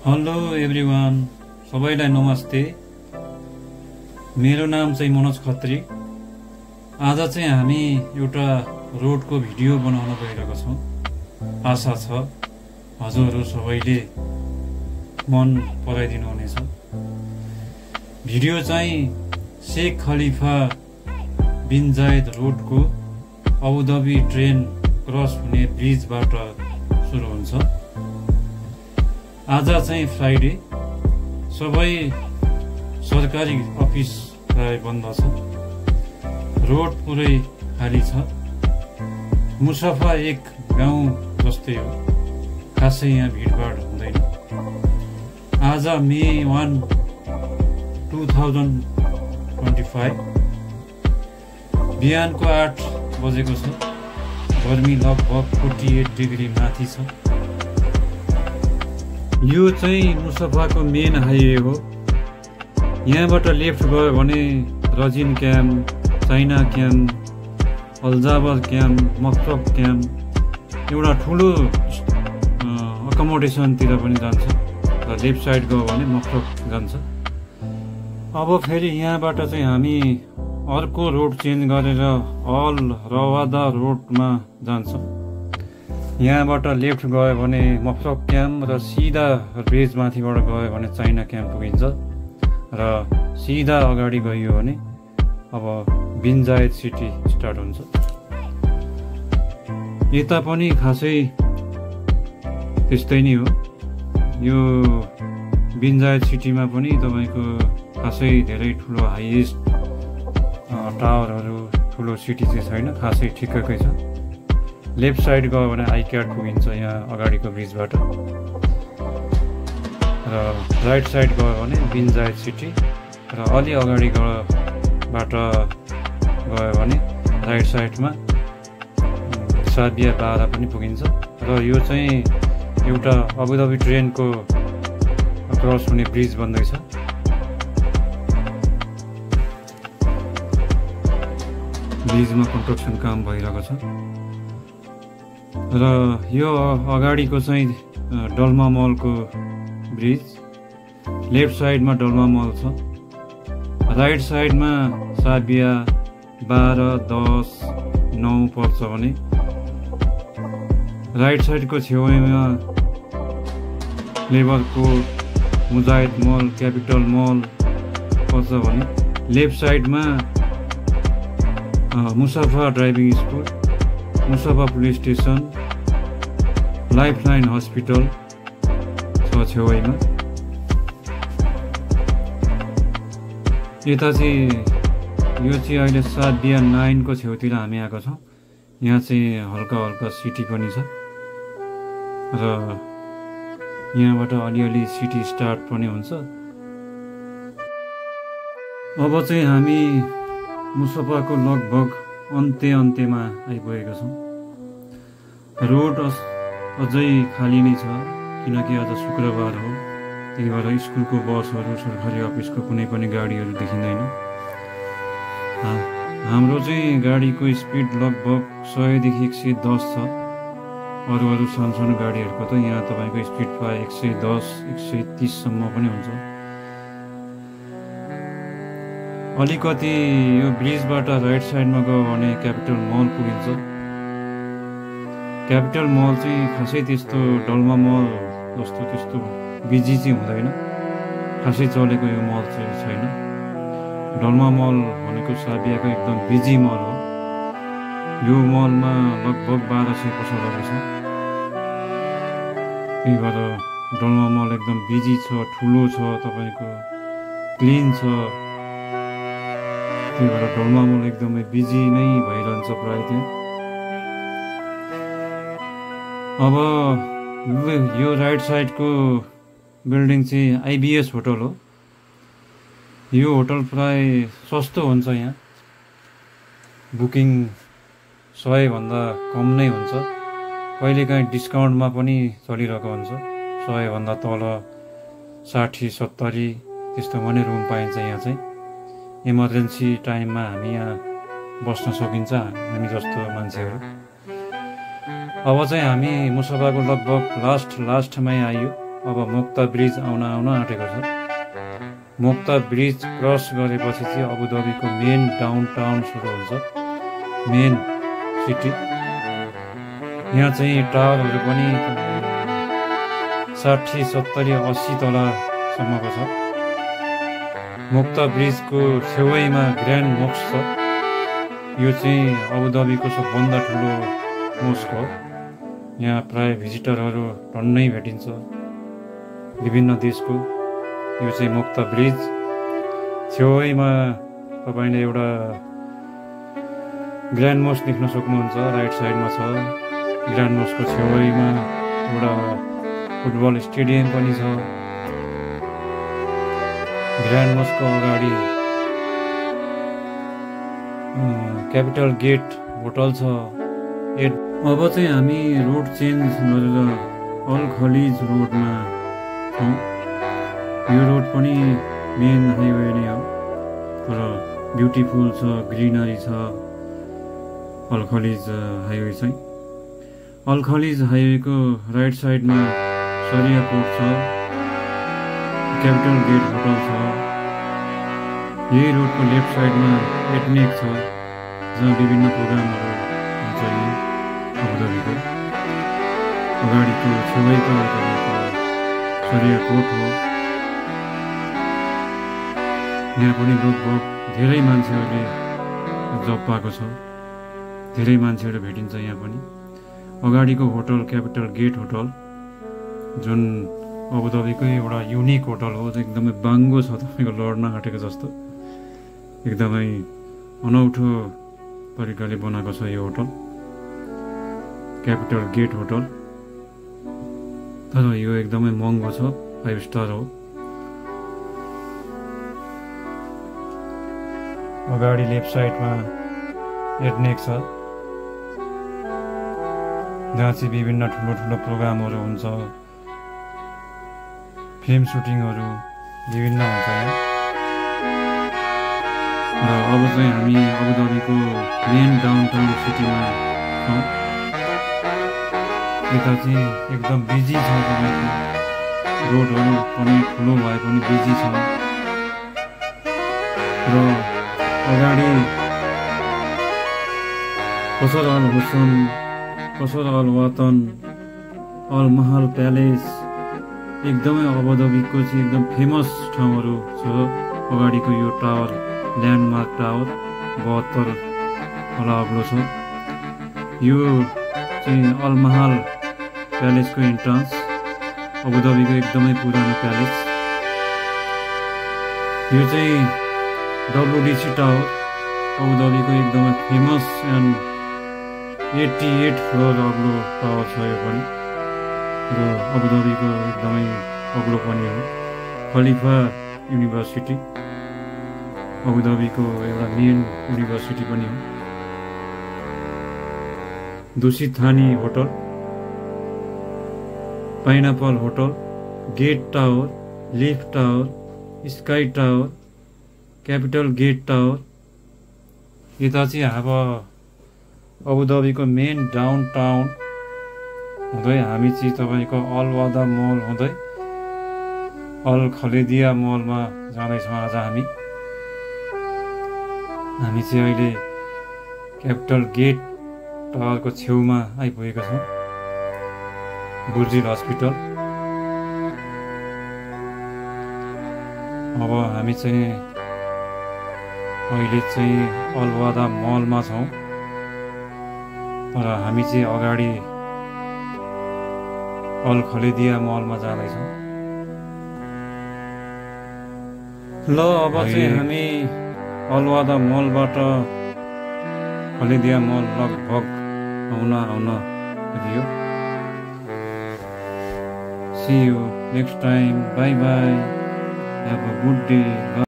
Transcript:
Hello everyone, सबैलाई नमस्ते। मेरो नाम चाहिँ मनोज खत्री। आज चाहिँ हामी एउटा रोडको भिडियो बनाउन गइरहेको छौँ। आशा छ हजुरहरू सबैले मन पराइदिनु हुनेछ। भिडियो चाहिँ शेख खलिफा बिन जायद रोडको अबुधाबी ट्रेन क्रस हुने ब्रिजबाट सुरु हुन्छ। आज चाहिँ फ्राइडे, सबै सरकारी अफिस प्राय बन्द छ। रोड पुरै खाली छ। मुसफा एक गाउँ जस्तै हो, खासै यहाँ भिडभाड हुँदैन। आज मे 1, 2025 बिहानको 8 बजेको छ। गर्मी लगभग 48 डिग्री माथि छ। यो चाहिँ मुसफाको मेन हाइवे हो। यहाँबाट लेफ्ट गयो भने Razeen camp, China camp, Al Jaber camp, Maktab camp, एउटा ठुलो अकोमोडेसनतिर पनि जान्छ। र लेफ्ट साइड गयो भने मक्तब जान्छ। अब फेरि यहाँबाट चाहिँ हामी अर्को रोड चेन्ज गरेर अल रवादा रोडमा जान्छौँ। यहाँबाट लेफ्ट गयो भने मक्तब क्याम्प र सिधा ब्रिजमाथिबाट गयो भने चाइना क्याम्प पुगिन्छ। र सिधा अगाडि गइयो भने अब बिन जायद सिटी स्टार्ट हुन्छ। यता पनि खासै त्यस्तै नै हो। यो बिन जायद सिटीमा पनि तपाईँको खासै धेरै ठुलो हाइएस्ट टावरहरू, ठुलो सिटी चाहिँ छैन, खासै ठिक्ककै छ। लेफ्ट साइड गयो भने आइक्याट पुगिन्छ यहाँ अगाडिको ब्रिजबाट। र राइट साइड गयो भने बिन जायद सिटी, र अलि अगाडिबाट गयो भने राइट साइडमा साबिया बारा पनि पुगिन्छ। र यो चाहिँ एउटा अबुधाबी ट्रेनको क्रस हुने ब्रिज बन्दैछ। ब्रिजमा कन्स्ट्रक्सन काम भइरहेको छ। र यो अगाडिको चाहिँ डल्मा मलको ब्रिज। लेफ्ट साइडमा डल्मा मल छ। राइट साइडमा साबिया 12, 10, 9 पर्छ भने राइट साइडको छेउमा labour court, Mujahid mall, capital mall पर्छ भने लेफ्ट साइडमा Musaffah driving school, Musaffah police station, Lifeline hospital छ छेउमा। यता चाहिँ यो चाहिँ अहिले साबिया 9 को छेउतिर हामी आएको छौँ। यहाँ चाहिँ हल्का हल्का सिटी पनि छ। र यहाँबाट अलिअलि सिटी स्टार्ट पनि हुन्छ। अब चाहिँ हामी मुसफाको लगभग अन्त्यमा आइपुगेका छौँ। रोड अझै खाली नै छ, किनकि आज शुक्रबार हो। त्यही भएर स्कुलको बसहरू, सरकारी अफिसको कुनै पनि गाडीहरू देखिँदैन। हाम्रो चाहिँ गाडीको स्पिड लगभग 100 देखि 110 छ। अरू सानो गाडीहरूको त यहाँ तपाईँको स्पिड प्रायः 110, 130 सम्म पनि हुन्छ। अलिकति यो ब्रिजबाट राइट साइडमा गयो भने क्यापिटल मल पुगिन्छ। क्यापिटल मल चाहिँ खासै त्यस्तो डल्मा मल जस्तो त्यस्तो बिजी चाहिँ हुँदैन। खासै चलेको यो मल चाहिँ छैन। डल्मा मल भनेको साबियाको एकदम बिजी मल हो। यो मलमा लगभग 1200 पसलहरू छ। त्यही भएर डल्मा मल एकदम बिजी छ, ठुलो छ, तपाईँको क्लिन छ। त्यही भएर डल्मा मल एकदमै बिजी नै भइरहन्छ प्रायः त्यहाँ। अब यो राइट साइडको बिल्डिङ चाहिँ आइबिएस होटल हो। यो होटल प्राय सस्तो हुन्छ। यहाँ बुकिङ 100 भन्दा कम नै हुन्छ। कहिलेकाहीँ डिस्काउन्टमा पनि चलिरहेको हुन्छ। 100 भन्दा तल 60, 70 त्यस्तोमा नै रुम पाइन्छ। यहाँ चाहिँ इमर्जेन्सी टाइममा हामी यहाँ बस्न सकिन्छ, हामी जस्तो मान्छेहरू। अब चाहिँ हामी मुसफाको लगभग लास्टमै आयो। अब मोक्ता ब्रिज आउन आँटेको छ। मोक्ता ब्रिज क्रस गरेपछि चाहिँ अबुधाबीको मेन डाउनटाउन सुरु हुन्छ, मेन सिटी। यहाँ चाहिँ टावरहरू पनि 60, 70, 80 तलासम्मको छ। मोक्ता ब्रिजको छेउमा ग्रान्ड मोस्क छ। यो चाहिँ अबुधाबीको सबभन्दा ठुलो मोस्क हो। यहाँ प्राय भिजिटरहरू टन्नै भेटिन्छ, विभिन्न देशको। यो चाहिँ मोक्ता ब्रिज छेउमा तपाईँले एउटा ग्रान्ड मोस्क देख्न सक्नुहुन्छ, राइट साइडमा छ। ग्रान्ड मोस्कको छेउमा एउटा फुटबल स्टेडियम पनि छ। ग्रान्ड मोस्कको अगाडि क्यापिटल गेट होटल छ। अब चाहिँ हामी रोड चेन्ज गरेर अल खलिज रोडमा छौँ। यो रोड पनि मेन हाइवे नै हो, तर ब्युटिफुल छ, ग्रिनरी छ। अल खलिज हाइवे चाहिँ अल खलिज हाइवेको राइट साइडमा सरिया पोर्ट छ, क्यापिटल गेट होटल छ। यही रोडको लेफ्ट साइडमा एटनेक छ, जहाँ विभिन्न प्रोग्रामहरू हुन्छ। यही अबुधाबीको अगाडिको छेउको सरिया पोर्ट हो। यहाँ पनि लगभग धेरै मान्छेहरूले जब पाएको छ, धेरै मान्छेहरू भेटिन्छ यहाँ पनि। अगाडिको होटल क्यापिटल गेट होटल, जुन अबुधाबीकै एउटा युनिक होटल हो, एकदमै बाङ्गो छ, तपाईँको लड्न आँटेको जस्तो। एकदमै अनौठो तरिकाले बनाएको छ यो होटल, क्यापिटल गेट होटल। तर यो एकदमै महँगो छ, 5 स्टार हो। अगाडि लेफ्ट साइडमा एटनेक छ, जहाँ चाहिँ विभिन्न ठुलो ठुलो प्रोग्रामहरू हुन्छ, फिल्म सुटिङहरू विभिन्न हुन्छ यहाँ। र अब चाहिँ हामी अबुधाबीको मेन डाउनटाउन सिटीमा छौँ। यता चाहिँ एकदम बिजी छ, तपाईँको रोडहरू पनि ठुलो भए पनि बिजी छ। र अगाडि कसर अल हुसन, कसर अल वतन, अल महल प्यालेस, एकदमै अबुधाबीको चाहिँ एकदम फेमस ठाउँहरू छ। अगाडिको यो टावर, ल्यान्डमार्क टावर 72 तला अग्लो छ। यो चाहिँ अल महल प्यालेसको इन्ट्रान्स, अबुधाबीको एकदमै पुरानो प्यालेस। यो चाहिँ WDC टावर, अबुधाबीको एकदमै फेमस एन्ड 88 फ्लोर अग्लो टावर छ यो पनि, र अबुधाबीको एकदमै अग्लो पनि हो। खलिफा युनिभर्सिटी अबुधाबीको एउटा मेन युनिभर्सिटी पनि हो। Dusit Thani hotel, pineapple hotel, gate tower, लिफ tower, sky tower, capital gate tower. यता चाहिँ अब अबुधाबीको मेन डाउनटाउन हुँदै हामी चाहिँ तपाईँको अल वादा मल हुँदै अल खलेदिया मलमा जाँदैछौँ। आज हामी चाहिँ अहिले क्यापिटल गेट टावरको छेउमा आइपुगेका छौँ, बुर्जिल हस्पिटल। अब हामी चाहिँ अहिले चाहिँ अलवादा मलमा छौँ, तर हामी चाहिँ अगाडि अल खलेदिया मलमा जाँदैछौँ। ल अब चाहिँ हामी अलवादा मलबाट खलेदिया मल लगभग आउन आइयो। See you next time. Bye bye. Have a good day. Bye.